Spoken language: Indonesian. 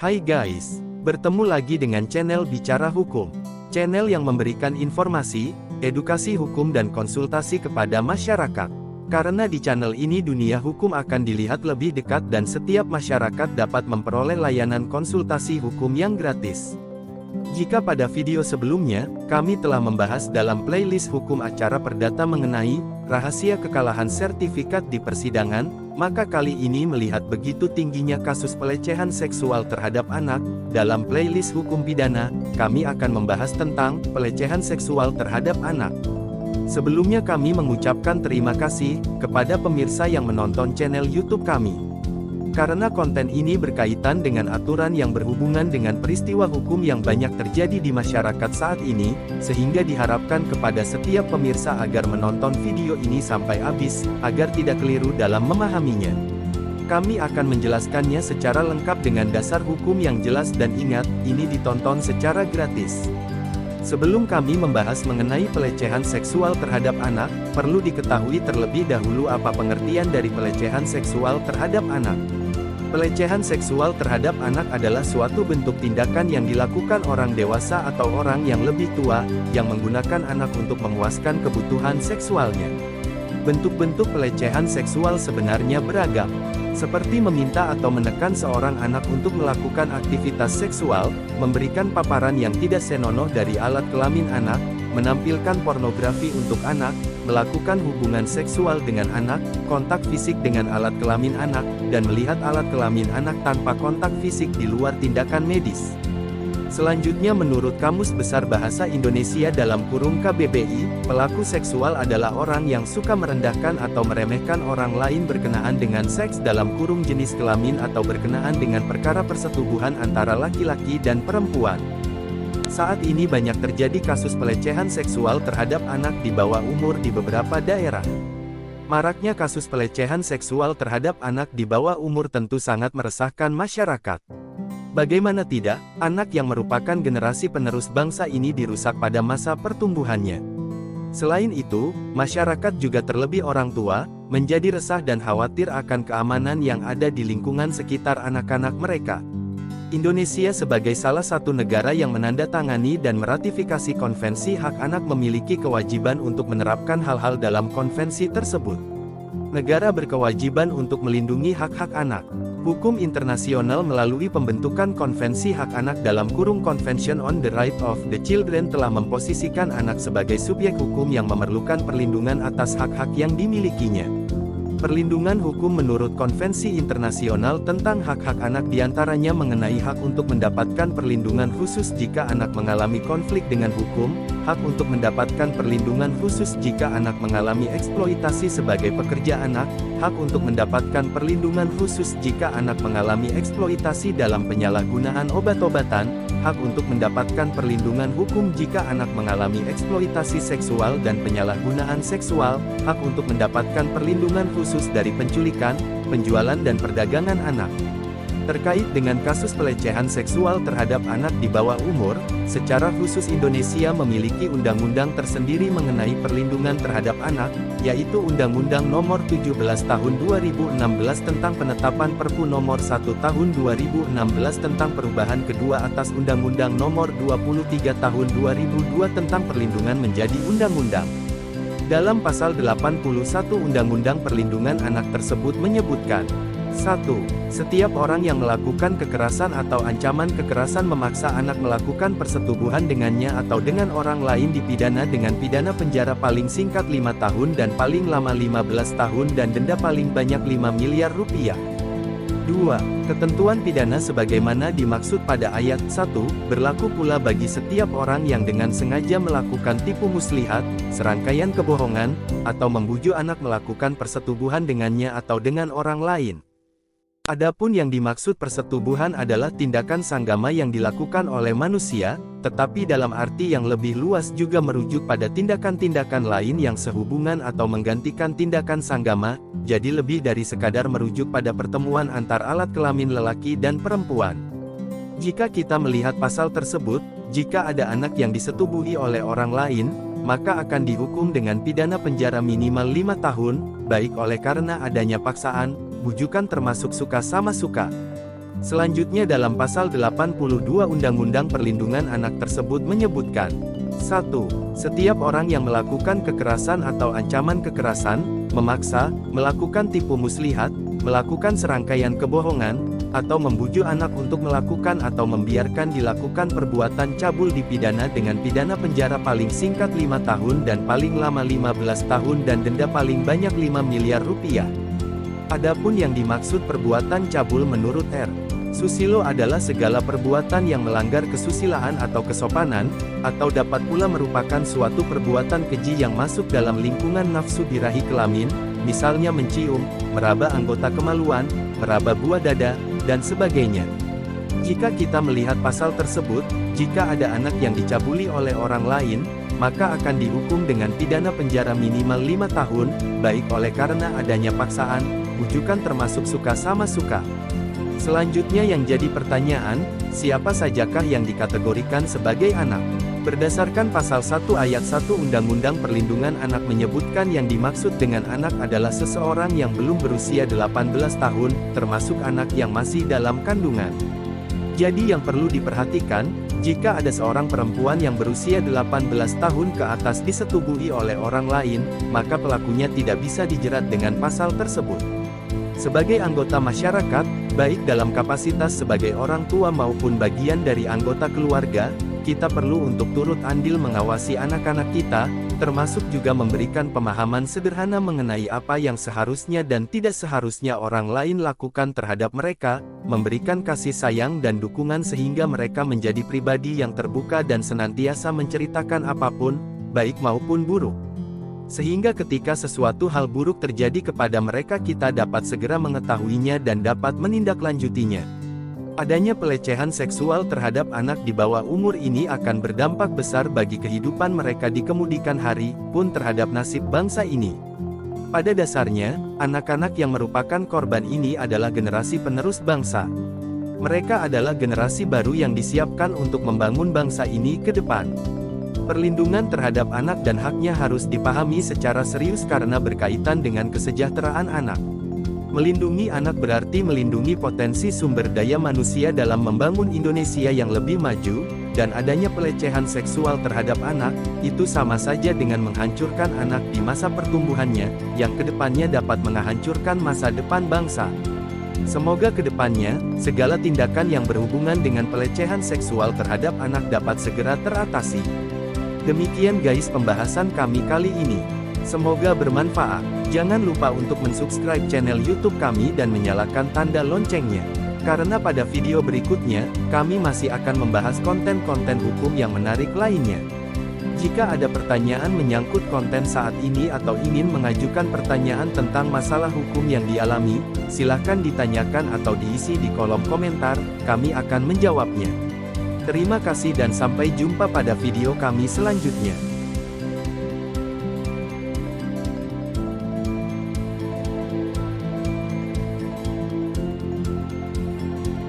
Hai guys, bertemu lagi dengan channel Bicara Hukum. Channel yang memberikan informasi, edukasi hukum dan konsultasi kepada masyarakat. Karena di channel ini dunia hukum akan dilihat lebih dekat dan setiap masyarakat dapat memperoleh layanan konsultasi hukum yang gratis. Jika pada video sebelumnya, kami telah membahas dalam playlist hukum acara perdata mengenai rahasia kekalahan sertifikat di persidangan, maka kali ini melihat begitu tingginya kasus pelecehan seksual terhadap anak, dalam playlist hukum pidana, kami akan membahas tentang pelecehan seksual terhadap anak. Sebelumnya kami mengucapkan terima kasih kepada pemirsa yang menonton channel YouTube kami. Karena konten ini berkaitan dengan aturan yang berhubungan dengan peristiwa hukum yang banyak terjadi di masyarakat saat ini, sehingga diharapkan kepada setiap pemirsa agar menonton video ini sampai habis, agar tidak keliru dalam memahaminya. Kami akan menjelaskannya secara lengkap dengan dasar hukum yang jelas dan ingat, ini ditonton secara gratis. Sebelum kami membahas mengenai pelecehan seksual terhadap anak, perlu diketahui terlebih dahulu apa pengertian dari pelecehan seksual terhadap anak. Pelecehan seksual terhadap anak adalah suatu bentuk tindakan yang dilakukan orang dewasa atau orang yang lebih tua, yang menggunakan anak untuk memuaskan kebutuhan seksualnya. Bentuk-bentuk pelecehan seksual sebenarnya beragam, seperti meminta atau menekan seorang anak untuk melakukan aktivitas seksual, memberikan paparan yang tidak senonoh dari alat kelamin anak, menampilkan pornografi untuk anak, melakukan hubungan seksual dengan anak, kontak fisik dengan alat kelamin anak, dan melihat alat kelamin anak tanpa kontak fisik di luar tindakan medis. Selanjutnya menurut Kamus Besar Bahasa Indonesia dalam kurung KBBI, pelaku seksual adalah orang yang suka merendahkan atau meremehkan orang lain berkenaan dengan seks dalam kurung jenis kelamin atau berkenaan dengan perkara persetubuhan antara laki-laki dan perempuan. Saat ini banyak terjadi kasus pelecehan seksual terhadap anak di bawah umur di beberapa daerah. Maraknya kasus pelecehan seksual terhadap anak di bawah umur tentu sangat meresahkan masyarakat. Bagaimana tidak, anak yang merupakan generasi penerus bangsa ini dirusak pada masa pertumbuhannya. Selain itu, masyarakat juga terlebih orang tua, menjadi resah dan khawatir akan keamanan yang ada di lingkungan sekitar anak-anak mereka. Indonesia sebagai salah satu negara yang menandatangani dan meratifikasi Konvensi Hak Anak memiliki kewajiban untuk menerapkan hal-hal dalam konvensi tersebut. Negara berkewajiban untuk melindungi hak-hak anak. Hukum internasional melalui pembentukan Konvensi Hak Anak dalam kurung Convention on the Right of the Children telah memposisikan anak sebagai subjek hukum yang memerlukan perlindungan atas hak-hak yang dimilikinya. Perlindungan hukum menurut konvensi internasional tentang hak-hak anak diantaranya mengenai hak untuk mendapatkan perlindungan khusus jika anak mengalami konflik dengan hukum, hak untuk mendapatkan perlindungan khusus jika anak mengalami eksploitasi sebagai pekerja anak, hak untuk mendapatkan perlindungan khusus jika anak mengalami eksploitasi dalam penyalahgunaan obat-obatan, hak untuk mendapatkan perlindungan hukum jika anak mengalami eksploitasi seksual dan penyalahgunaan seksual, hak untuk mendapatkan perlindungan khusus dari penculikan, penjualan dan perdagangan anak. Terkait dengan kasus pelecehan seksual terhadap anak di bawah umur, secara khusus Indonesia memiliki undang-undang tersendiri mengenai perlindungan terhadap anak, yaitu Undang-Undang Nomor 17 Tahun 2016 tentang penetapan Perpu Nomor 1 Tahun 2016 tentang perubahan kedua atas Undang-Undang Nomor 23 Tahun 2002 tentang perlindungan menjadi undang-undang. Dalam pasal 81 Undang-Undang Perlindungan Anak tersebut menyebutkan, 1. Setiap orang yang melakukan kekerasan atau ancaman kekerasan memaksa anak melakukan persetubuhan dengannya atau dengan orang lain dipidana dengan pidana penjara paling singkat 5 tahun dan paling lama 15 tahun dan denda paling banyak 5 miliar rupiah. 2. Ketentuan pidana sebagaimana dimaksud pada ayat 1, berlaku pula bagi setiap orang yang dengan sengaja melakukan tipu muslihat, serangkaian kebohongan, atau membujuk anak melakukan persetubuhan dengannya atau dengan orang lain. Adapun yang dimaksud persetubuhan adalah tindakan sanggama yang dilakukan oleh manusia, tetapi dalam arti yang lebih luas juga merujuk pada tindakan-tindakan lain yang sehubungan atau menggantikan tindakan sanggama, jadi lebih dari sekadar merujuk pada pertemuan antar alat kelamin lelaki dan perempuan. Jika kita melihat pasal tersebut, jika ada anak yang disetubuhi oleh orang lain, maka akan dihukum dengan pidana penjara minimal 5 tahun, baik oleh karena adanya paksaan, bujukan termasuk suka sama suka. Selanjutnya dalam pasal 82 Undang-Undang Perlindungan Anak tersebut menyebutkan, 1. Setiap orang yang melakukan kekerasan atau ancaman kekerasan, memaksa, melakukan tipu muslihat, melakukan serangkaian kebohongan, atau membujuk anak untuk melakukan atau membiarkan dilakukan perbuatan cabul dipidana dengan pidana penjara paling singkat 5 tahun dan paling lama 15 tahun dan denda paling banyak 5 miliar rupiah. Adapun yang dimaksud perbuatan cabul menurut R. Susilo adalah segala perbuatan yang melanggar kesusilaan atau kesopanan, atau dapat pula merupakan suatu perbuatan keji yang masuk dalam lingkungan nafsu birahi kelamin, misalnya mencium, meraba anggota kemaluan, meraba buah dada, dan sebagainya. Jika kita melihat pasal tersebut, jika ada anak yang dicabuli oleh orang lain, maka akan dihukum dengan pidana penjara minimal 5 tahun, baik oleh karena adanya paksaan, bujukan termasuk suka sama suka. Selanjutnya yang jadi pertanyaan, siapa sajakah yang dikategorikan sebagai anak? Berdasarkan pasal 1 ayat 1 Undang-Undang Perlindungan Anak menyebutkan yang dimaksud dengan anak adalah seseorang yang belum berusia 18 tahun, termasuk anak yang masih dalam kandungan. Jadi yang perlu diperhatikan, jika ada seorang perempuan yang berusia 18 tahun ke atas disetubuhi oleh orang lain, maka pelakunya tidak bisa dijerat dengan pasal tersebut. Sebagai anggota masyarakat, baik dalam kapasitas sebagai orang tua maupun bagian dari anggota keluarga, kita perlu untuk turut andil mengawasi anak-anak kita, termasuk juga memberikan pemahaman sederhana mengenai apa yang seharusnya dan tidak seharusnya orang lain lakukan terhadap mereka, memberikan kasih sayang dan dukungan sehingga mereka menjadi pribadi yang terbuka dan senantiasa menceritakan apapun, baik maupun buruk. Sehingga ketika sesuatu hal buruk terjadi kepada mereka kita dapat segera mengetahuinya dan dapat menindaklanjutinya. Adanya pelecehan seksual terhadap anak di bawah umur ini akan berdampak besar bagi kehidupan mereka di kemudian hari, pun terhadap nasib bangsa ini. Pada dasarnya, anak-anak yang merupakan korban ini adalah generasi penerus bangsa. Mereka adalah generasi baru yang disiapkan untuk membangun bangsa ini ke depan. Perlindungan terhadap anak dan haknya harus dipahami secara serius karena berkaitan dengan kesejahteraan anak. Melindungi anak berarti melindungi potensi sumber daya manusia dalam membangun Indonesia yang lebih maju, dan adanya pelecehan seksual terhadap anak, itu sama saja dengan menghancurkan anak di masa pertumbuhannya, yang kedepannya dapat menghancurkan masa depan bangsa. Semoga kedepannya, segala tindakan yang berhubungan dengan pelecehan seksual terhadap anak dapat segera teratasi. Demikian guys pembahasan kami kali ini. Semoga bermanfaat. Jangan lupa untuk mensubscribe channel YouTube kami dan menyalakan tanda loncengnya. Karena pada video berikutnya, kami masih akan membahas konten-konten hukum yang menarik lainnya. Jika ada pertanyaan menyangkut konten saat ini atau ingin mengajukan pertanyaan tentang masalah hukum yang dialami, silahkan ditanyakan atau diisi di kolom komentar, kami akan menjawabnya. Terima kasih dan sampai jumpa pada video kami selanjutnya.